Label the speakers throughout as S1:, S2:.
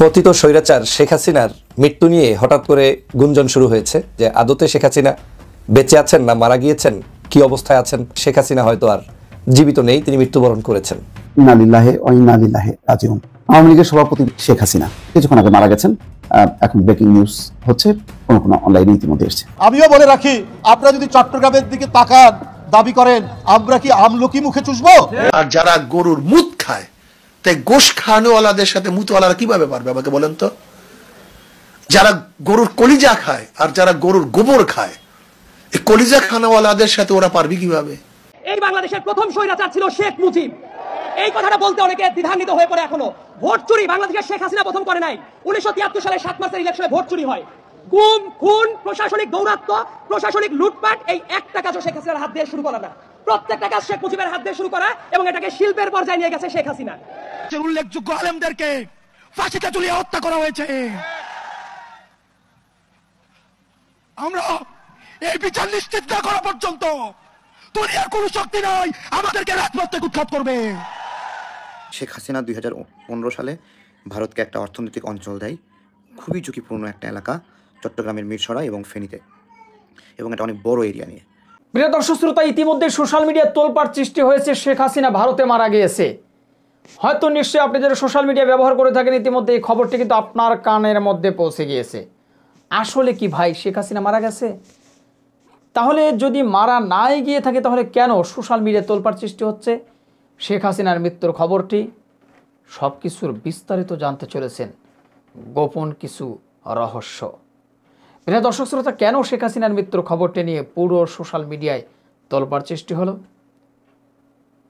S1: পতিত স্বৈরাচার শেখ হাসিনার মৃত্যু নিয়ে হঠাৎ করে গুঞ্জন শুরু হয়েছে যে আদতে শেখ হাসিনা বেঁচে আছেন না মারা গিয়েছেন, কি অবস্থায় আছেন। শেখ হাসিনা হয়তো আর জীবিত নেই, তিনি মৃত্যুবরণ করেছেন।
S2: ইন্না লিল্লাহি ওয়া ইন্না ইলাইহি রাজিউন। আওয়ামী লীগের সভাপতি শেখ হাসিনা কিছুক্ষণ আগে মারা গেছেন। এখন ব্রেকিং নিউজ হচ্ছে, কোন অনলাইনে ইতিমধ্যে এসেছে।
S3: আমিও বলে রাখি, আপনারা যদি চট্টগ্রামের দিকে তাকান, দাবি করেন আমরা কি আমলকি মুখে চুষবো?
S4: আর যারা গরুর মুত খায়, তাই গোশ খাওয়ানোওয়ালাদের সাথে মুতওয়ালারা কিভাবে পারবে আমাকে বলেন তো? যারা গরুর কলিজা খায় আর যারা গরুর গোবর খায়, এই কলিজা খাওয়ানোওয়ালাদের সাথে ওরা পারবে কিভাবে?
S5: এই বাংলাদেশের প্রথম স্বৈরাচার ছিল শেখ মুজিব। এই কথাটা বলতে অনেকে দ্বিধান্বিত হয়ে পড়ে এখনো। ভোট চুরি বাংলাদেশের শেখ হাসিনা প্রথম করে নাই। 1973 সালে 7 মার্চের ইলেকশনে ভোট চুরি হয়। গুম, খুন, প্রশাসনিক দৌরাত্ম্য, প্রশাসনিক লুটপাট, এই একটা কাজও শেখ হাসিনার হাত দিয়ে শুরু করা না। প্রত্যেকটা কাজ শেখ মুজিবের হাত দিয়ে শুরু করা এবং এটাকে শিল্পের পর্যায়ে নিয়ে গেছে শেখ হাসিনা।
S6: উল্লেখযোগ্য আলেমদেরকে ফাঁসিতে ঝুলিয়ে হত্যা করা হয়েছে। আমরা এই বিচার নিশ্চিত না করা পর্যন্ত দুনিয়ার কোন শক্তি নাই আমাদেরকে রাজপথ থেকে উৎখাত করবে।
S7: শেখ হাসিনা 2015 সালে ভারতকে একটা অর্থনৈতিক অঞ্চল দেয়, খুবই ঝুঁকিপূর্ণ একটা এলাকা, চট্টগ্রামের মিরসরাই এবং ফেনীতে, এবং এটা অনেক বড় এরিয়া নিয়ে।
S8: প্রিয় দর্শক শ্রোতা, ইতিমধ্যে সোশ্যাল মিডিয়ায় তোলপাড় সৃষ্টি হয়েছে, শেখ হাসিনা ভারতে মারা গিয়েছে। হয়তো নিশ্চয়ই আপনি যারা সোশ্যাল মিডিয়া ব্যবহার করে থাকেন, ইতিমধ্যে এই খবরটি কিন্তু আপনার কানের মধ্যে পৌঁছে গিয়েছে। আসলে কি ভাই শেখ হাসিনা মারা গেছে? তাহলে যদি মারা নাই গিয়ে থাকে তাহলে কেন সোশ্যাল মিডিয়ায় তোলপাড় সৃষ্টি হচ্ছে? শেখ হাসিনার মৃত্যুর খবরটি সব কিছুর বিস্তারিত জানতে চলেছেন, গোপন কিছু রহস্য। প্রিয় দর্শক শ্রোতা, কেন শেখ হাসিনার মৃত্যুর খবরটি নিয়ে পুরো সোশ্যাল মিডিয়ায় তোলপাড় সৃষ্টি হলো,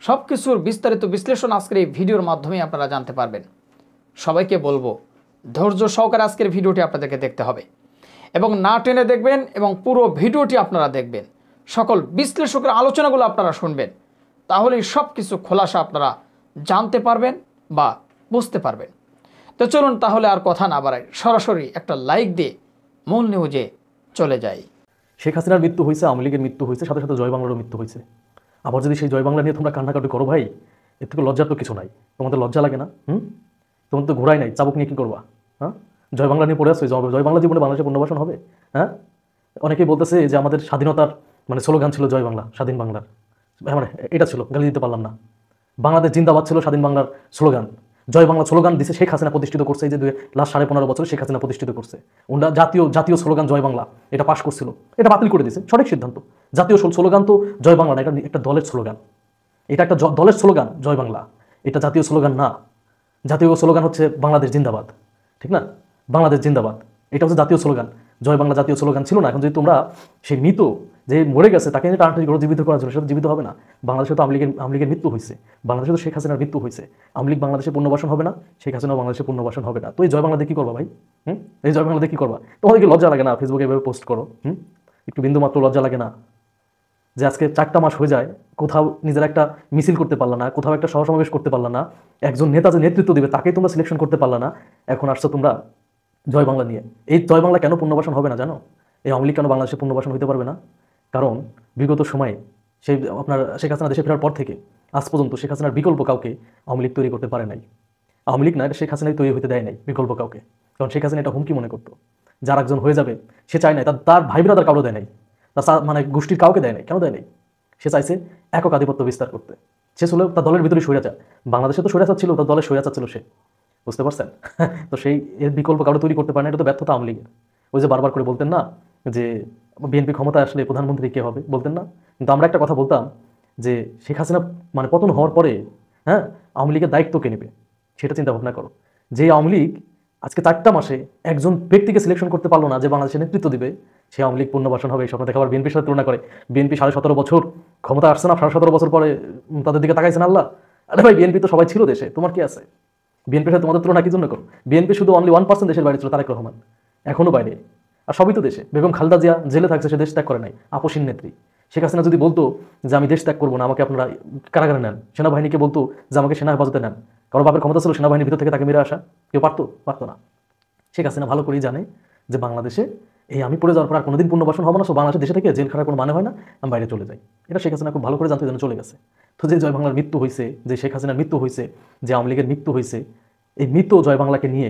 S8: সব কিছুর বিস্তারিত বিশ্লেষণ আজকের এই ভিডিওর মাধ্যমে আপনারা জানতে পারবেন। সবাইকে বলবো ধৈর্য সহকারে আজকের ভিডিওটি আপনাদেরকে দেখতে হবে এবং না টেনে দেখবেন এবং পুরো ভিডিওটি আপনারা দেখবেন, সকল বিশ্লেষকের আলোচনাগুলো আপনারা শুনবেন, তাহলেই সব কিছু খোলাসা আপনারা জানতে পারবেন বা বুঝতে পারবেন। তো চলুন তাহলে আর কথা না বাড়াই, সরাসরি একটা লাইক দিয়ে মূল নিউজে চলে যাই।
S9: শেখ হাসিনার মৃত্যু হয়েছে, আওয়ামী লীগের মৃত্যু হয়েছে, সাথে সাথে জয় বাংলারও মৃত্যু হয়েছে। আবার যদি সেই জয় বাংলা নিয়ে তোমরা কান্নাকাটি করো ভাই, এর থেকে লজ্জার তো কিছু নাই। তোমাদের লজ্জা লাগে না? তোমাদের তো ঘোরাই নাই, চাবুক নিয়ে কী করবা? হ্যাঁ, জয় বাংলা নিয়ে পড়ে আসছো, জয় বাংলা জীবনে বাংলাদেশে পুনর্বাসন হবে? হ্যাঁ, অনেকেই বলতেছে যে আমাদের স্বাধীনতার স্লোগান ছিল জয় বাংলা, স্বাধীন বাংলার এটা ছিল, গালি দিতে পারলাম না। বাংলাদেশ জিন্দাবাদ ছিল স্বাধীন বাংলার স্লোগান। জয় বাংলা স্লোগান দিছে শেখ হাসিনা প্রতিষ্ঠিত করছে। এই যে লাস্ট 15.5 বছর শেখ হাসিনা প্রতিষ্ঠিত করছে। ওনারা জাতীয় স্লোগান জয় বাংলা এটা পাশ করছিল, এটা বাতিল করে দিয়েছে। সঠিক সিদ্ধান্ত। জাতীয় স্লোগান তো জয় বাংলা না, এটা একটা দলের স্লোগান। এটা একটা দলের স্লোগান জয় বাংলা, এটা জাতীয় স্লোগান না। জাতীয় স্লোগান হচ্ছে বাংলাদেশ জিন্দাবাদ, ঠিক না? বাংলাদেশ জিন্দাবাদ এটা হচ্ছে জাতীয় স্লোগান। জয় বাংলা জাতীয় স্লোগান ছিল না। এখন যদি তোমরা সেই মৃত যে মরে গেছে তাকে টানাটানি করে জীবিত করার জন্য, সেটা জীবিত হবে না। বাংলাদেশে তো আওয়ামী লীগের মৃত্যু হয়েছে, বাংলাদেশে তো শেখ হাসিনার মৃত্যু হয়েছে। আওয়ামী লীগ বাংলাদেশে পুনর্বাসন হবে না, শেখ হাসিনাও বাংলাদেশে পুনর্বাসন হবে না। তো এই জয় বাংলাতে কি করবা ভাই? এই জয় বাংলাতে কি করবা? তোমাদেরকে লজ্জা লাগে না ফেসবুকে এভাবে পোস্ট করো? একটু বিন্দুমাত্র লজ্জা লাগে না যে আজকে 4টা মাস হয়ে যায় কোথাও নিজের একটা মিছিল করতে পারলা না, কোথাও একটা সমাবেশ করতে পারলা না, একজন নেতা যে নেতৃত্ব দিবে তাকেই তোমরা সিলেকশন করতে পারলা না, এখন আসছো তোমরা জয় বাংলা নিয়ে। এই জয় বাংলা কেন পুনর্বাসন হবে না জানো? এই আওয়ামী লীগ কেন বাংলাদেশে পুনর্বাসন হতে পারবে না? কারণ বিগত সময়ে সেই আপনার শেখ হাসিনা দেশে ফেরার পর থেকে আজ পর্যন্ত শেখ হাসিনার বিকল্প কাউকে আওয়ামী লীগ তৈরি করতে পারে নাই। আওয়ামী লীগ না, এটা শেখ হাসিনাই তৈরি হতে দেয় নাই বিকল্প কাউকে। কারণ শেখ হাসিনা এটা হুমকি মনে করতো, যার একজন হয়ে যাবে সে চায় নাই, তার ভাই ব্রাদার কারো দেয় নাই, তার গোষ্ঠীর কাউকে দেয় নাই। কেন দেয় নাই? সে চাইছে একক আধিপত্য বিস্তার করতে। সে ছিল তার দলের ভিতরে স্বৈরাচার। বাংলাদেশে তো স্বৈরাচার ছিল, তার দলের স্বৈরাচার ছিল সে, বুঝতে পারছেন? তো সেই এর বিকল্প কারো তৈরি করতে পারে না, এটা তো ব্যর্থতা আওয়ামী লীগের। ওই যে বারবার করে বলতেন না যে বিএনপি ক্ষমতায় আসলে প্রধানমন্ত্রী কে হবে, বলতেন না? কিন্তু আমরা একটা কথা বলতাম যে শেখ হাসিনা পতন হওয়ার পরে আওয়ামী লীগের দায়িত্ব কে নেবে সেটা চিন্তা ভাবনা করো। যে আওয়ামী লীগ আজকে 4টা মাসে একজন ব্যক্তিকে সিলেকশন করতে পারলো না যে বাংলাদেশের নেতৃত্ব দিবে, সে আওয়ামী লীগ পুনর্বাসন হবে এই স্বপ্ন দেখে আবার বিএনপির সাথে তুলনা করে। বিএনপি 17.5 বছর ক্ষমতা আসছে না, 17.5 বছর পরে তাদের দিকে তাকাইছেন আল্লাহ। আরে ভাই, বিএনপি তো সবাই ছিল দেশে, তোমার কি আছে? বিএনপির সাথে তোমাদের তুলনা কি জন্য করো? বিএনপি শুধু অনলি 1% দেশের বাইরে ছিল, তারেক রহমান এখনো বাইরে, আর সবই তো দেশে। বেগম খালেদা জিয়া জেলে থাকছে, সে দেশ ত্যাগ করে নাই, আপসীন নেত্রী। শেখ হাসিনা যদি বলতো যে আমি দেশ ত্যাগ করবো না, আমাকে আপনারা কারাগারে নেন, সেনাবাহিনীকে বলতো যে আমাকে সেনা হেফাজতে নেন, কারণ বাপের ক্ষমতা ছিল সেনাবাহিনীর ভিতর থেকে তাকে মেরে আসা, কেউ পারতো না। শেখ হাসিনা ভালো করেই জানে যে বাংলাদেশে এই আমি পড়ে যাওয়ার পর আর কোনোদিন পুনর্বাসন হবে না, সো বাংলাদেশের দেশে থেকে জেল খাটার কোনো মানে হয় না, আমি বাইরে চলে যাই। এটা শেখ হাসিনা খুব ভালো করে জানতে জন্য চলে গেছে। তো যে জয় বাংলার মৃত্যু হয়েছে, যে শেখ হাসিনার মৃত্যু হয়েছে, যে আওয়ামী লীগের মৃত্যু হয়েছে, এই মৃত জয় বাংলাকে নিয়ে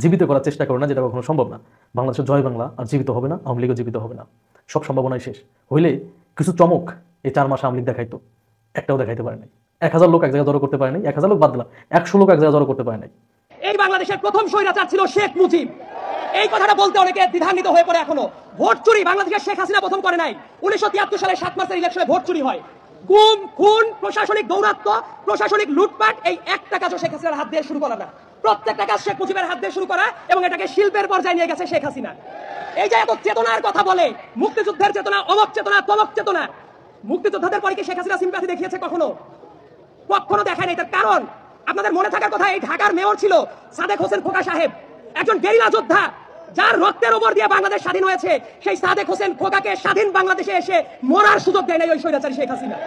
S9: জীবিত করার চেষ্টা করো না, যেটা কখনো সম্ভব না। বাংলাদেশের জয় বাংলা আর জীবিত হবে না, আওয়ামী লীগও জীবিত হবে না, সব সম্ভাবনাই শেষ। হইলে কিছু চমক এই 4 মাসে আওয়ামী লীগ দেখাইতো, একটাও দেখাইতে পারে নাই। 1000 লোক এক জায়গায় জড়ো করতে পারে নাই, 1000 লোক বাদ দিলাম, 100 লোক এক জায়গায় জড়ো করতে পারে নাই।
S5: এই বাংলাদেশের প্রথম স্বৈরাচার ছিল শেখ মুজিব। এই কথাটা বলতে অনেকে দ্বিধান্বিত হয়ে পড়ে এখনো। ভোট চুরি বাংলাদেশের শেখ হাসিনা প্রথম করে নাই। 1973 সালে 7 মার্চের ইলেকশনে ভোট চুরি হয়। গুম, খুন, প্রশাসনিক দৌরাত্ম্য, প্রশাসনিক লুটপাট, এই একটা কাজও শেখ হাসিনার হাত দিয়ে শুরু করা না। প্রত্যেকটা কাজ শেখ মুজিবের হাত দিয়ে শুরু করা এবং এটাকে শিল্পের পর্যায়ে নিয়ে গেছে শেখ হাসিনা। এই যে এত চেতনার কথা বলে, মুক্তিযুদ্ধের চেতনা, অমক চেতনা, তমক চেতনা, মুক্তিযোদ্ধাদের পরে কি শেখ হাসিনা সিম্প্যাথি দেখিয়েছে কখনো? কখনো দেখায় নাই। তার কারণ আপনাদের মনে থাকার কথা, এই ঢাকার মেয়র ছিল সাদেক হোসেন খোকা সাহেব, একজন গেরিলা যোদ্ধা যার রক্তের উপর দিয়ে বাংলাদেশ স্বাধীন হয়েছে। সেই সাদেক হোসেন খোকাকে স্বাধীন বাংলাদেশে এসে মরার সুযোগ দেয় নাই ওই স্বৈরাচারী শেখ হাসিনা।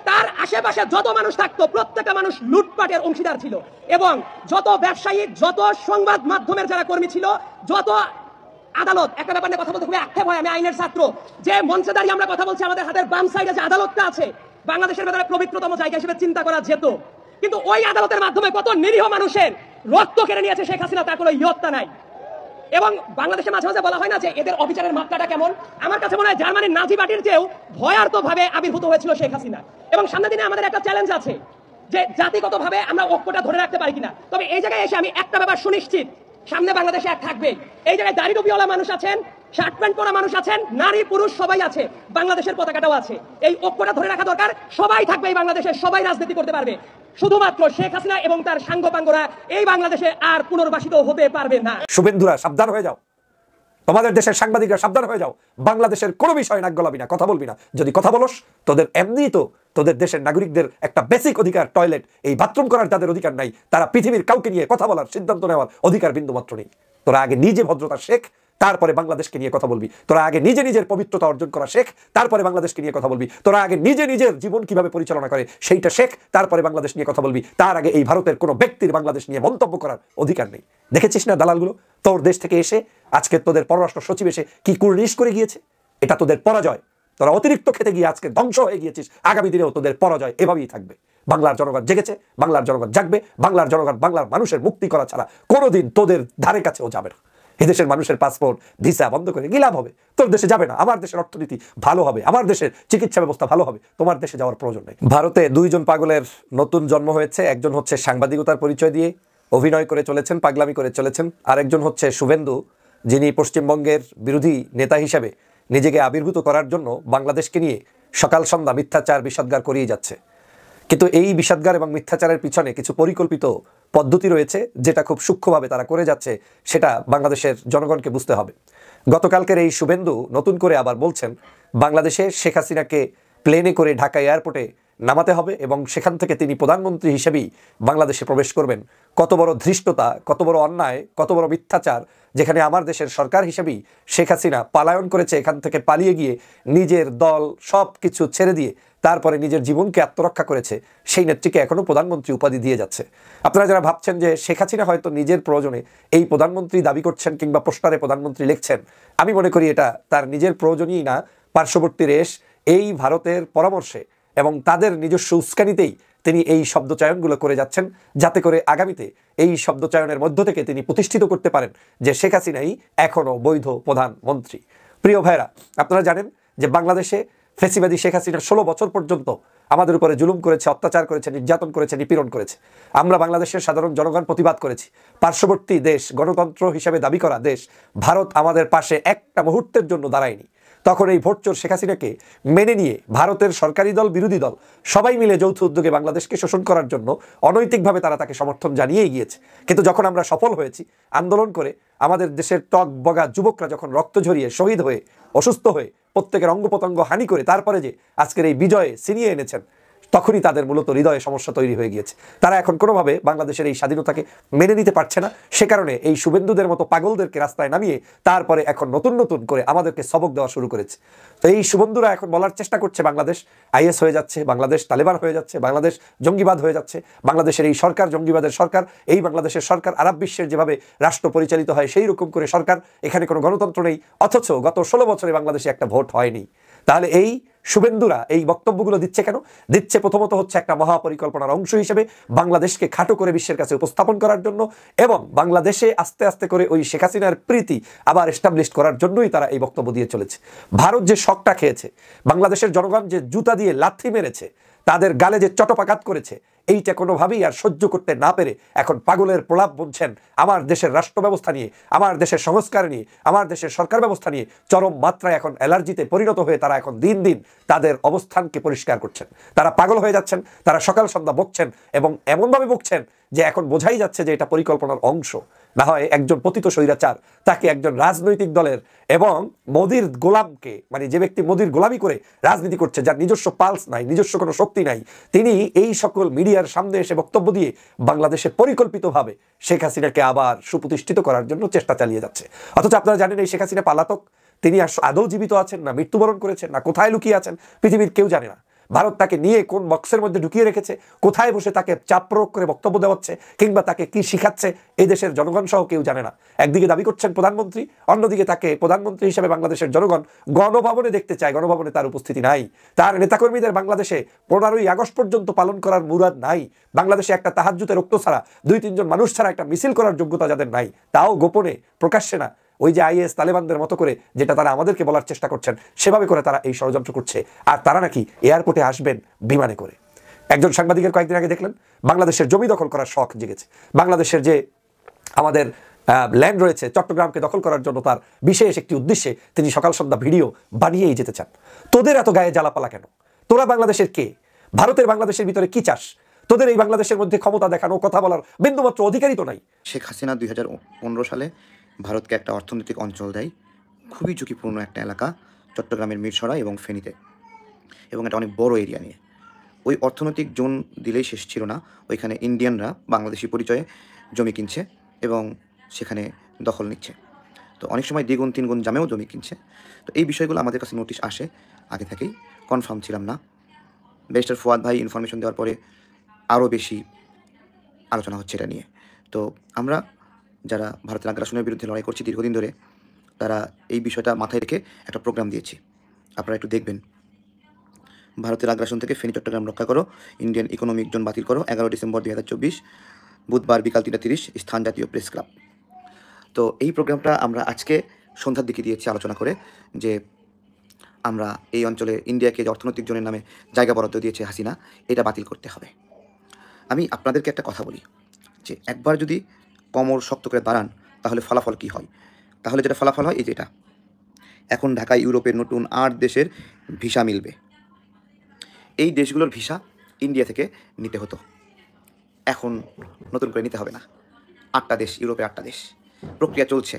S5: তার আশেপাশে যত মানুষ থাকতো প্রত্যেকটা মানুষ লুটপাটের অংশীদার ছিল এবং যত ব্যবসায়ী, যত সংবাদ মাধ্যমের যারা কর্মী ছিল, যত আদালত, একটা ব্যাপার নিয়ে কথা বলতে খুবই আক্ষেপ হয়, আমি আইনের ছাত্র, যে মঞ্চে দাঁড়িয়ে আমরা কথা বলছি, আমাদের হাতের বাম সাইডে যে আদালতটা আছে বাংলাদেশের ভেতরে পবিত্রতম জায়গা হিসেবে চিন্তা করা যেত, কিন্তু ওই আদালতের মাধ্যমে কত নিরীহ মানুষের রক্ত কেড়ে নিয়েছে শেখ হাসিনা, তার কোনো ইয়ত্তা নাই। এবং বাংলাদেশে মাঝে মাঝে বলা হয় না যে এদের অবিচারের মাত্রাটা কেমন? আমার কাছে মনে হয় জার্মানির নাজি পার্টির চেয়েও ভয়ার্ত ভাবে আবির্ভূত হয়েছিল শেখ হাসিনা। এবং সামনের দিনে আমাদের একটা চ্যালেঞ্জ আছে যে জাতিগতভাবে আমরা ঐক্যটা ধরে রাখতে পারি কিনা। তবে এই জায়গায় এসে আমি একটা ব্যাপার সুনিশ্চিত, সামনে বাংলাদেশে এক থাকবে। এই জায়গায় দাড়ি টুপিওয়ালা মানুষ আছেন, শার্ট প্যান্ট পরা মানুষ আছেন, নারী পুরুষ সবাই আছে, বাংলাদেশের পতাকাটাও আছে। এই ঐক্যটা ধরে রাখা দরকার। সবাই থাকবে এই বাংলাদেশে, সবাই রাজনীতি করতে পারবে। শুধুমাত্র শেখ হাসিনা এবং তার সাঙ্গপাঙ্গরা এই বাংলাদেশে আর পুনর্বাসিত হতে পারবে না।
S1: শুভেন্দুরা সাবধান হয়ে যাও, তোমাদের দেশের সাংবাদিকরা সাবধান হয়ে যাও। বাংলাদেশের কোনো বিষয় নাক গলাবি না, কথা বলবি না। যদি কথা বলস, তোদের এমনি তো তোদের দেশের নাগরিকদের একটা বেসিক অধিকার, টয়লেট, এই বাথরুম করার তাদের অধিকার নাই। তারা পৃথিবীর কাউকে নিয়ে কথা বলার, সিদ্ধান্ত নেওয়ার অধিকার বিন্দুমাত্র নেই। তোরা আগে নিজে ভদ্রতা শেখ, তারপরে বাংলাদেশকে নিয়ে কথা বলবি। তোরা আগে নিজে নিজের পবিত্রতা অর্জন করা শেখ, তারপরে বাংলাদেশকে নিয়ে কথা বলবি। তোরা আগে নিজে নিজের জীবন কিভাবে পরিচালনা করে সেইটা শেখ, তারপরে বাংলাদেশ নিয়ে কথা বলবি। তার আগে এই ভারতের কোনো ব্যক্তির বাংলাদেশ নিয়ে মন্তব্য করার অধিকার নেই। দেখেছিস না দালালগুলো তোর দেশ থেকে এসে আজকে তোদের পররাষ্ট্র সচিব এসে কি কুর্নিশ করে গিয়েছে? এটা তোদের পরাজয়। তোরা অতিরিক্ত খেতে গিয়ে আজকে ধ্বংস হয়ে গিয়েছিস। আগামী দিনেও তোদের পরাজয় এভাবেই থাকবে। বাংলার জনগণ জেগেছে, বাংলার জনগণ জাগবে। বাংলার জনগণ বাংলার মানুষের মুক্তি করা ছাড়া কোনোদিন তোদের ধারে কাছেও যাবে না। এদেশের মানুষের পাসপোর্ট ভিসা বন্ধ করে কি লাভ হবে? তোর দেশে যাবে না। আমার দেশের অর্থনীতি ভালো হবে, আমার দেশের চিকিৎসা ব্যবস্থা ভালো হবে, তোমার দেশে যাওয়ার প্রয়োজন নেই। ভারতে 2 জন পাগলের নতুন জন্ম হয়েছে। একজন হচ্ছে সাংবাদিকতার পরিচয় দিয়ে অভিনয় করে চলেছেন, পাগলামি করে চলেছেন। আরেকজন হচ্ছে শুভেন্দু, যিনি পশ্চিমবঙ্গের বিরোধী নেতা হিসেবে নিজেকে আবির্ভূত করার জন্য বাংলাদেশকে নিয়ে সকাল সন্ধ্যা মিথ্যাচার বিষাদগার করিয়ে যাচ্ছে। কিন্তু এই বিষাদগার এবং মিথ্যাচারের পিছনে কিছু পরিকল্পিত পদ্ধতি রয়েছে, যেটা খুব সূক্ষ্মভাবে তারা করে যাচ্ছে, সেটা বাংলাদেশের জনগণকে বুঝতে হবে। গতকালকের এই শুভেন্দু নতুন করে আবার বলছেন বাংলাদেশে শেখ হাসিনাকে প্লেনে করে ঢাকা এয়ারপোর্টে নামাতে হবে এবং সেখান থেকে তিনি প্রধানমন্ত্রী হিসেবেই বাংলাদেশে প্রবেশ করবেন। কত বড় ধৃষ্টতা, কত বড় অন্যায়, কত বড় মিথ্যাচার, যেখানে আমার দেশের সরকার হিসেবেই শেখ হাসিনা পালায়ন করেছে, এখান থেকে পালিয়ে গিয়ে নিজের দল সব কিছু ছেড়ে দিয়ে তারপরে নিজের জীবনকে আত্মরক্ষা করেছে, সেই নেত্রীকে এখনো প্রধানমন্ত্রী উপাধি দিয়ে যাচ্ছে। আপনারা যারা ভাবছেন যে শেখ হাসিনা হয়তো নিজের প্রয়োজনে এই প্রধানমন্ত্রী দাবি করছেন কিংবা পোস্টারে প্রধানমন্ত্রী লিখছেন, আমি মনে করি এটা তার নিজের প্রয়োজনই না। পার্শ্ববর্তী দেশ এই ভারতের পরামর্শে এবং তাদের নিজস্ব উস্কানিতেই তিনি এই শব্দচয়নগুলো করে যাচ্ছেন, যাতে করে আগামীতে এই শব্দচয়নের মধ্য থেকে তিনি প্রতিষ্ঠিত করতে পারেন যে শেখ হাসিনাই এখনও বৈধ প্রধানমন্ত্রী। প্রিয় ভাইরা, আপনারা জানেন যে বাংলাদেশে ফেসিবাদী শেখ হাসিনা 16 বছর পর্যন্ত আমাদের উপরে জুলুম করেছে, অত্যাচার করেছে, নির্যাতন করেছে, নিপীড়ন করেছে। আমরা বাংলাদেশের সাধারণ জনগণ প্রতিবাদ করেছি। পার্শ্ববর্তী দেশ, গণতন্ত্র হিসেবে দাবি করা দেশ ভারত আমাদের পাশে একটা মুহূর্তের জন্য দাঁড়ায়নি। তখন এই ভোটচোর শেখ হাসিনাকে মেনে নিয়ে ভারতের সরকারি দল, বিরোধী দল সবাই মিলে যৌথ উদ্যোগে বাংলাদেশকে শোষণ করার জন্য অনৈতিকভাবে তারা তাকে সমর্থন জানিয়েই গিয়েছে। কিন্তু যখন আমরা সফল হয়েছি আন্দোলন করে, আমাদের দেশের টক বগা যুবকরা যখন রক্ত ঝরিয়ে শহীদ হয়ে, অসুস্থ হয়ে, প্রত্যেকের অঙ্গ প্রত্যঙ্গ হানি করে তারপরে যে আজকের এই বিজয়ে ছিনিয়ে এনেছেন, তখনই তাদের মূলত হৃদয়ে সমস্যা তৈরি হয়ে গিয়েছে। তারা এখন কোনোভাবে বাংলাদেশের এই স্বাধীনতাকে মেনে নিতে পারছে না। সে কারণে এই শুভেন্দুদের মতো পাগলদেরকে রাস্তায় নামিয়ে তারপরে এখন নতুন নতুন করে আমাদেরকে সবক দেওয়া শুরু করেছে। তো এই শুভেন্দুরা এখন বলার চেষ্টা করছে বাংলাদেশ আইএস হয়ে যাচ্ছে, বাংলাদেশ তালেবান হয়ে যাচ্ছে, বাংলাদেশ জঙ্গিবাদ হয়ে যাচ্ছে, বাংলাদেশের এই সরকার জঙ্গিবাদের সরকার, এই বাংলাদেশের সরকার আরব বিশ্বের যেভাবে রাষ্ট্র পরিচালিত হয় সেই রকম করে সরকার, এখানে কোনো গণতন্ত্র নেই। অথচ গত 16 বছরে বাংলাদেশে একটা ভোট হয়নি। তাহলে এই শুভেন্দুরা এই বক্তব্যগুলো দিচ্ছে কেন? দিচ্ছে প্রথমত হচ্ছে একটা মহাপরিকল্পনার অংশ হিসেবে বাংলাদেশকে খাটো করে বিশ্বের কাছে উপস্থাপন করার জন্য, এবং বাংলাদেশে আস্তে আস্তে করে ওই শেখ হাসিনার প্রীতি আবার এস্টাবলিশ করার জন্যই তারা এই বক্তব্য দিয়ে চলেছে। ভারত যে শকটা খেয়েছে, বাংলাদেশের জনগণ যে জুতা দিয়ে লাথি মেরেছে, তাদের গালে যে চটপাঘাত করেছে, এইটা কোনোভাবেই আর সহ্য করতে না পেরে এখন পাগলের প্রলাপ বুনছেন আমার দেশের রাষ্ট্র ব্যবস্থা নিয়ে, আমার দেশের সংস্কার নিয়ে, আমার দেশের সরকার ব্যবস্থা নিয়ে চরম মাত্রায় এখন অ্যালার্জিতে পরিণত হয়ে তারা এখন দিন দিন তাদের অবস্থানকে পরিষ্কার করছেন। তারা পাগল হয়ে যাচ্ছেন, তারা সকাল সন্ধ্যা বকছেন, এবং এমনভাবে বকছেন যে এখন বোঝাই যাচ্ছে যে এটা পরিকল্পনার অংশ। না হয় একজন পতিত স্বৈরাচার তাকে একজন রাজনৈতিক দলের এবং মোদির গোলামকে, মানে যে ব্যক্তি মোদির গোলামি করে রাজনীতি করছে, যার নিজস্ব পালস নাই, নিজস্ব কোনো শক্তি নাই, তিনি এই সকল মিডিয়ার সামনে এসে বক্তব্য দিয়ে বাংলাদেশে পরিকল্পিতভাবে শেখ হাসিনাকে আবার সুপ্রতিষ্ঠিত করার জন্য চেষ্টা চালিয়ে যাচ্ছে। অথচ আপনারা জানেন এই শেখ হাসিনা পালাতক, তিনি আদৌ জীবিত আছেন না মৃত্যুবরণ করেছেন, না কোথায় লুকিয়ে আছেন পৃথিবীর কেউ জানে না। ভারত তাকে নিয়ে কোন বক্সের মধ্যে ঢুকিয়ে রেখেছে, কোথায় বসে তাকে চাপ প্রয়োগ করে বক্তব্য দেওয়াচ্ছে, কিংবা তাকে কি শিখাচ্ছে, এই দেশের জনগণ সহ কেউ জানে না। একদিকে দাবি করছেন প্রধানমন্ত্রী, অন্যদিকে তাকে প্রধানমন্ত্রী হিসেবে বাংলাদেশের জনগণ গণভবনে দেখতে চায়, গণভবনে তার উপস্থিতি নাই। তার নেতাকর্মীদের বাংলাদেশে 15ই আগস্ট পর্যন্ত পালন করার মুরাদ নাই। বাংলাদেশে একটা তাহাজ্জুদের রক্ত ছাড়া 2-3 জন মানুষ ছাড়া একটা মিছিল করার যোগ্যতা যাদের নাই, তাও গোপনে, প্রকাশ্যে না, ওই যে আইএস তালেবানদের মতো করে যেটা তারা আমাদেরকে বলার চেষ্টা করছেন, সেভাবে করে তারা এই ষড়যন্ত্র করছে। আর তারা নাকি এয়ারপোর্টে আসবেন বিমানে করে। একজন সাংবাদিকের কয়েকদিন আগে দেখলেন বাংলাদেশের জমি দখল করার শখ জেগেছে। বাংলাদেশের যে আমাদের ল্যান্ড রয়েছে, চট্টগ্রামকে দখল করার জন্য তার বিশেষ একটি উদ্দেশ্যে তিনি সকাল সন্ধ্যা ভিডিও বানিয়েই যেতে চান। তোদের এত গায়ে জ্বালাপালা কেন? তোরা বাংলাদেশের কে? ভারতের বাংলাদেশের ভিতরে কি চাস? তোদের এই বাংলাদেশের মধ্যে ক্ষমতা দেখানো, কথা বলার বিন্দুমাত্র অধিকারই তো নাই।
S7: শেখ হাসিনা 2015 সালে ভারতকে একটা অর্থনৈতিক অঞ্চল দেয়, খুবই ঝুঁকিপূর্ণ একটা এলাকা চট্টগ্রামের মিরসরাই এবং ফেনীতে, এবং এটা অনেক বড় এরিয়া নিয়ে। ওই অর্থনৈতিক জোন দিলেই শেষ ছিল না, ওইখানে ইন্ডিয়ানরা বাংলাদেশি পরিচয়ে জমি কিনছে এবং সেখানে দখল নিচ্ছে। তো অনেক সময় দ্বিগুণ 3 গুণ দামেও জমি কিনছে। তো এই বিষয়গুলো আমাদের কাছে নোটিশ আসে, আগে থেকেই কনফার্ম ছিলাম না। ব্যারিস্টার ফুয়াদ ভাই ইনফরমেশন দেওয়ার পরে আরও বেশি আলোচনা হচ্ছে এটা নিয়ে। তো আমরা যারা ভারতের আগ্রাসনের বিরুদ্ধে লড়াই করছি দীর্ঘদিন ধরে, তারা এই বিষয়টা মাথায় রেখে একটা প্রোগ্রাম দিয়েছি, আপনারা একটু দেখবেন। ভারতের আগ্রাসন থেকে ফেনী চট্টগ্রাম রক্ষা করো, ইন্ডিয়ান ইকোনমিক জোন বাতিল করো, 11 ডিসেম্বর 2024 বুধবার বিকাল 3:30 স্থান জাতীয় প্রেস ক্লাব। তো এই প্রোগ্রামটা আমরা আজকে সন্ধ্যার দিকে দিয়েছি আলোচনা করে যে আমরা এই অঞ্চলে ইন্ডিয়াকে যে অর্থনৈতিক জোনের নামে জায়গা বরাদ্দ দিয়েছে হাসিনা, এটা বাতিল করতে হবে। আমি আপনাদেরকে একটা কথা বলি যে একবার যদি কোমর শক্ত করে দাঁড়ান তাহলে ফলাফল কি হয়? তাহলে যেটা ফলাফল হয় এই যেটা, এখন ঢাকায় ইউরোপের নতুন 8 দেশের ভিসা মিলবে। এই দেশগুলোর ভিসা ইন্ডিয়া থেকে নিতে হতো, এখন নতুন করে নিতে হবে না। 8টা দেশ, ইউরোপের 8টা দেশ, প্রক্রিয়া চলছে।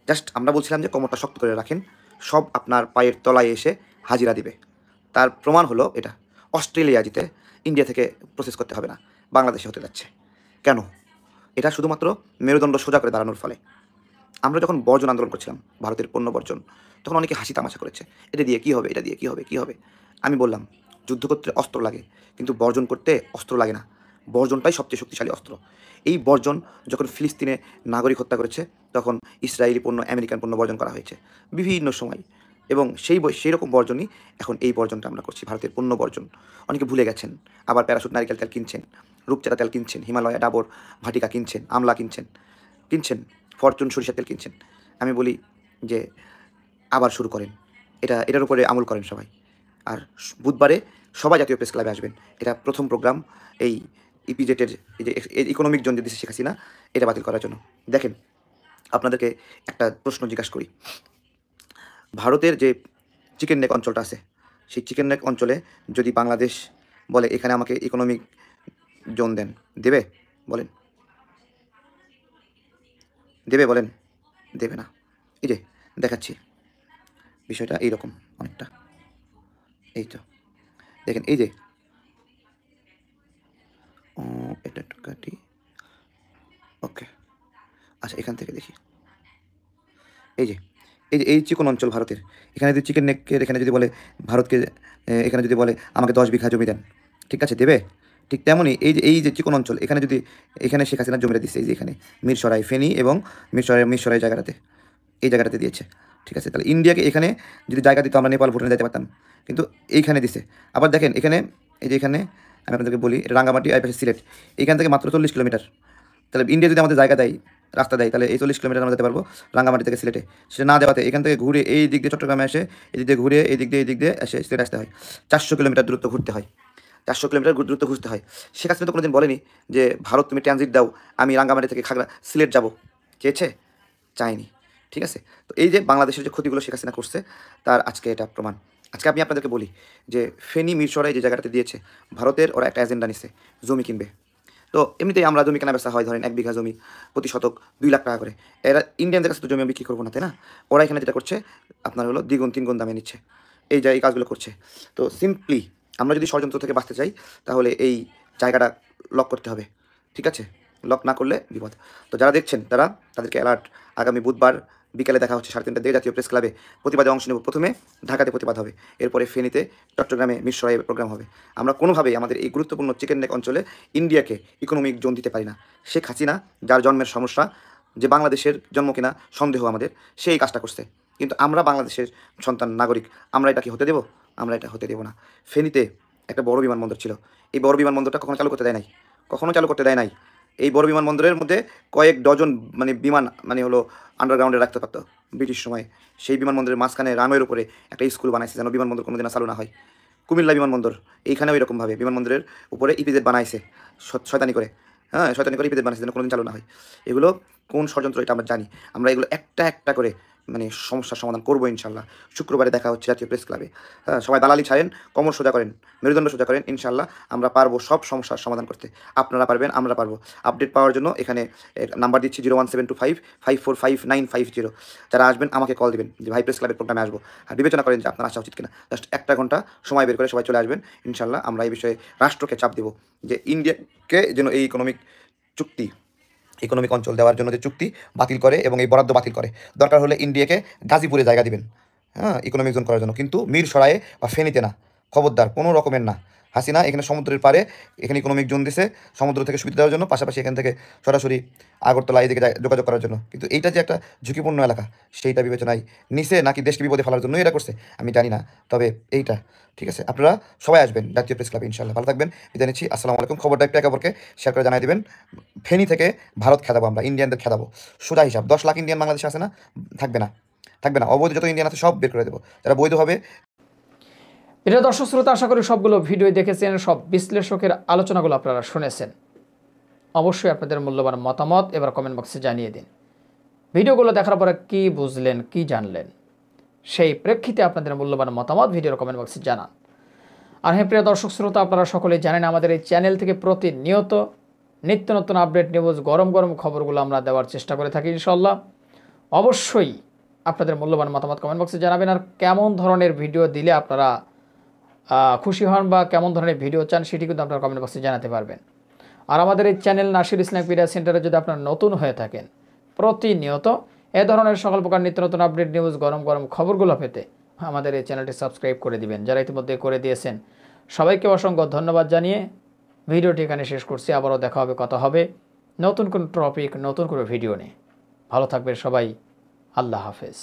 S7: জাস্ট আমরা বলছিলাম যে কোমরটা শক্ত করে রাখেন, সব আপনার পায়ের তলায় এসে হাজিরা দিবে। তার প্রমাণ হলো এটা, অস্ট্রেলিয়া জিতে ইন্ডিয়া থেকে প্রসেস করতে হবে না, বাংলাদেশে হতে যাচ্ছে। কেন? এটা শুধুমাত্র মেরুদণ্ড সোজা করে দাঁড়ানোর ফলে। আমরা যখন বর্জন আন্দোলন করছিলাম, ভারতের পণ্য বর্জন, তখন অনেকে হাসি তামাশা করেছে, এটা দিয়ে কী হবে, এটা দিয়ে কী হবে, কী হবে। আমি বললাম যুদ্ধ করতে অস্ত্র লাগে, কিন্তু বর্জন করতে অস্ত্র লাগে না, বর্জনটাই সবচেয়ে শক্তিশালী অস্ত্র। এই বর্জন যখন ফিলিস্তিনে নাগরিক হত্যা করেছে, তখন ইসরায়েলি পণ্য, আমেরিকান পণ্য বর্জন করা হয়েছে বিভিন্ন সময়, এবং সেই রকম বর্জনই এখন এই বর্জনটা আমরা করছি, ভারতের পণ্য বর্জন। অনেকে ভুলে গেছেন, আবার প্যারাশুট নারিকেল তেল কিনছেন, রূপচাঁদা তেল কিনছেন, হিমালয়া ডাবর ভাটিকা কিনছেন, আমলা কিনছেন, ফরচুন সরিষার তেল কিনছেন। আমি বলি যে আবার শুরু করেন, এটার উপরে আমল করেন সবাই। আর বুধবারে সবাই জাতীয় প্রেস ক্লাবে আসবেন। এটা প্রথম প্রোগ্রাম এই ইপিজেটের এই যে ইকোনমিক জোন যে দিচ্ছে শেখ হাসিনা, এটা বাতিল করার জন্য। দেখেন, আপনাদেরকে একটা প্রশ্ন জিজ্ঞাসা করি। ভারতের যে চিকেন নেক অঞ্চলটা আছে, সেই চিকেন নেক অঞ্চলে যদি বাংলাদেশ বলে এখানে আমাকে ইকোনমিক জোন দেন, দেবে? বলেন, দেবে? বলেন, দেবে না। এই যে দেখাচ্ছি বিষয়টা এইরকম অনেকটা, এই তো দেখেন, এই যে এটা একটু কাটি, ওকে, আচ্ছা এখান থেকে দেখি। এই যে এই চিকন অঞ্চল ভারতের, এখানে যদি চিকেন নেকের এখানে যদি বলে ভারতকে, এখানে যদি বলে আমাকে 10 বিঘা জমি দেন, ঠিক আছে, দেবে? ঠিক তেমনই এই যে চিকন অঞ্চল, এখানে শেখ হাসিনা জমিটা দিচ্ছে, এই যে এখানে মিরসরাই, ফেনী এবং মিরসরাই জায়গাটাতে, এই জায়গাটাতে দিয়েছে। ঠিক আছে, তাহলে ইন্ডিয়াকে এখানে যদি জায়গা দিত আমরা নেপাল ভুটানে যেতে পারতাম, কিন্তু এইখানে দিছে। আবার দেখেন এখানে, এই যে এখানে আমি আপনাদেরকে বলি, এটা রাঙ্গামাটি আর পাশে সিলেট, এখান থেকে মাত্র 40 কিলোমিটার। তাহলে ইন্ডিয়া যদি আমাদের জায়গা দেয়, রাস্তা দেয়, তাহলে এই 40 কিলোমিটার আমরা যেতে পারবো রাঙ্গামাটি থেকে সিলেটে। সেটা না দেওয়াতে এখান থেকে ঘুরে এই দিক দিয়ে চট্টগ্রামে আসে, এই দিক দিয়ে ঘুরে এই দিক দিয়ে এসে সিলেট আসতে হয়। 400 কিলোমিটার দূরত্ব ঘুরতে হয়, 400 কিলোমিটার দূরত্ব ঘুরতে হয়। শেখ হাসিনা তো কোনোদিন বলেনি যে ভারত তুমি ট্রানজিট দাও, আমি রাঙ্গামাটি থেকে খাগড়া সিলেট যাব, চেয়েছে? চায়নি। ঠিক আছে, তো এই যে বাংলাদেশের যে ক্ষতিগুলো শেখ হাসিনা করছে, তার আজকে এটা প্রমাণ। আজকে আমি আপনাদেরকে বলি যে ফেনী মিরসরাই যে জায়গাটাতে দিয়েছে, ভারতের ওরা একটা এজেন্ডা নিছে, জমি কিনবে। তো এমনিতেই আমরা জমি কেনা বেচা হয়, ধরেন 1 বিঘা জমি প্রতি শতক 2 লাখ টাকা করে। এরা ইন্ডিয়ানদের কাছে তো জমি বিক্রি করবো না, তাই না? ওরা এখানে যেটা করছে আপনার হলো 2 গুণ 3 গুণ দামে নিচ্ছে, এই কাজগুলো করছে। তো সিম্পলি আমরা যদি ষড়যন্ত্র থেকে বাঁচতে চাই, তাহলে এই জায়গাটা লক করতে হবে। ঠিক আছে, লক না করলে বিপদ। তো যারা দেখছেন তাদেরকে অ্যালার্ট, আগামী বুধবার বিকালে দেখা হচ্ছে 3:30টার দিকে জাতীয় প্রেস ক্লাবে প্রতিবাদে অংশ নেব। প্রথমে ঢাকাতে প্রতিবাদ হবে, এরপরে ফেনীতে, চট্টগ্রামে মিরসরাই প্রোগ্রাম হবে। আমরা কোনোভাবেই আমাদের এই গুরুত্বপূর্ণ চিকেন নেক অঞ্চলে ইন্ডিয়াকে ইকোনমিক জোন দিতে পারি না। শেখ হাসিনা, যার জন্মের সমস্যা, যে বাংলাদেশের জন্ম কিনা সন্দেহ আমাদের, সেই কাজটা করছে। কিন্তু আমরা বাংলাদেশের সন্তান নাগরিক, আমরা এটা কি হতে দেব? আমরা এটা হতে দেব না। ফেনীতে একটা বড় বিমানবন্দর ছিল, এই বড় বিমানবন্দরটা কখনো চালু করতে দেয় নাই। এই বড় বিমানবন্দরের মধ্যে কয়েক ডজন বিমান হলো আন্ডারগ্রাউন্ডে রাখতে পারতো ব্রিটিশ সময়ে। সেই বিমানবন্দরের মাঝখানে রানওয়ের উপরে একটা স্কুল বানাইছে, যেন বিমানবন্দর কোনোদিন চালু না হয়। কুমিল্লা বিমানবন্দর, এইখানেও এরকমভাবে বিমানবন্দরের উপরে ইপিজেড বানাইছে শয়তানি করে, শয়তানি করে ইপিজেড বানাইছে যেন কোনোদিন চালু না হয়। এগুলো কোন ষড়যন্ত্র এটা আমরা জানি। আমরা এগুলো একটা একটা করে সমস্যার সমাধান করবো ইনশাল্লাহ। শুক্রবারে দেখা হচ্ছে জাতীয় প্রেস ক্লাবে। সবাই দালালি ছাড়েন, কোমর সোজা করেন, মেরুদণ্ড সোজা করেন, ইনশাল্লাহ আমরা পারবো সব সমস্যার সমাধান করতে। আপনারা পারবেন, আমরা পারবো। আপডেট পাওয়ার জন্য এখানে নাম্বার দিচ্ছি 01725545950। যারা আসবেন আমাকে কল দিবেন যে ভাই প্রেস ক্লাবের প্রোগ্রামে আসবো, আর বিবেচনা করেন যে আপনার আসা উচিত কিনা। জাস্ট 1 ঘন্টা সময় বের করে সবাই চলে আসবেন ইনশাল্লাহ। আমরা এই বিষয়ে রাষ্ট্রকে চাপ দেবো যে ইন্ডিয়াকে যেন এই ইকোনমিক অঞ্চল দেওয়ার জন্য যে চুক্তি বাতিল করে এবং এই বরাদ্দ বাতিল করে। দরকার হলে ইন্ডিয়াকে গাজীপুরে জায়গা দিবেন, ইকোনমিক জোন করার জন্য, কিন্তু মিরসরাইয়ে বা ফেনীতে না, খবরদার, কোনো রকমের না। হাসিনা এখানে সমুদ্রের পারে এখানে ইকোনমিক জোন দিছে সমুদ্র থেকে সুবিধা দেওয়ার জন্য, পাশাপাশি এখান থেকে সরাসরি আগরতলা এদিকে যোগাযোগ করার জন্য। কিন্তু এইটা যে একটা ঝুঁকিপূর্ণ এলাকা, সেইটা বিবেচনায় নিছে নাকি দেশকে বিপদে ফেলার জন্য এটা করছে আমি জানি না। তবে এইটা ঠিক আছে, আপনারা সবাই আসবেন জাতীয় প্রেস ক্লাবে ইনশাল্লাহ। ভালো থাকবেন, বিদায় নিচ্ছি। আসসালামু আলাইকুম। খবরটা একটু একে শেয়ার করে জানাই দেবেন। ফেনী থেকে ভারত খেদাবো, আমরা ইন্ডিয়ানদের খেদাবো। সোজা হিসাব, 10 লাখ ইন্ডিয়ান বাংলাদেশে আছে না, থাকবে না। অবৈধ যত ইন্ডিয়ান আছে সব বের করে দেবো, যারা বৈধ হবে।
S8: এটা দর্শক শ্রোতা, আশা করি সবগুলো ভিডিও দেখেছেন, সব বিশ্লেষকের আলোচনাগুলো আপনারা শুনেছেন। অবশ্যই আপনাদের মূল্যবান মতামত এবার কমেন্ট বক্সে জানিয়ে দিন। ভিডিওগুলো দেখার পরে কি বুঝলেন, কি জানলেন, সেই প্রেক্ষিতে আপনাদের মূল্যবান মতামত ভিডিওর কমেন্ট বক্সে জানান। আর হ্যাঁ প্রিয় দর্শক শ্রোতা, আপনারা সকলেই জানেন আমাদের এই চ্যানেল থেকে প্রতিনিয়ত নিত্য নতুন আপডেট নিউজ, গরম খবরগুলো আমরা দেওয়ার চেষ্টা করে থাকি ইনশাল্লাহ। অবশ্যই আপনাদের মূল্যবান মতামত কমেন্ট বক্সে জানাবেন। আর কেমন ধরনের ভিডিও দিলে আপনারা খুশি হন বা কেমন ধরনের ভিডিও চান, সেটি কিন্তু আপনারা কমেন্ট বক্সে জানাতে পারবেন। আর আমাদের এই চ্যানেল নাসির ইসলামিক মিডিয়া সেন্টারে যদি আপনারা নতুন হয়ে থাকেন, প্রতিনিয়ত এ ধরনের সকল প্রকার নিত্য নতুন আপডেট নিউজ, গরম খবরগুলো পেতে আমাদের এই চ্যানেলটি সাবস্ক্রাইব করে দিবেন। যারা ইতিমধ্যে করে দিয়েছেন সবাইকে অসংখ্য ধন্যবাদ জানিয়ে ভিডিওটি এখানে শেষ করছি। আবারও দেখা হবে, কথা হবে নতুন কোনো টপিক, নতুন কোনো ভিডিও নিয়ে। ভালো থাকবেন সবাই, আল্লাহ হাফেজ।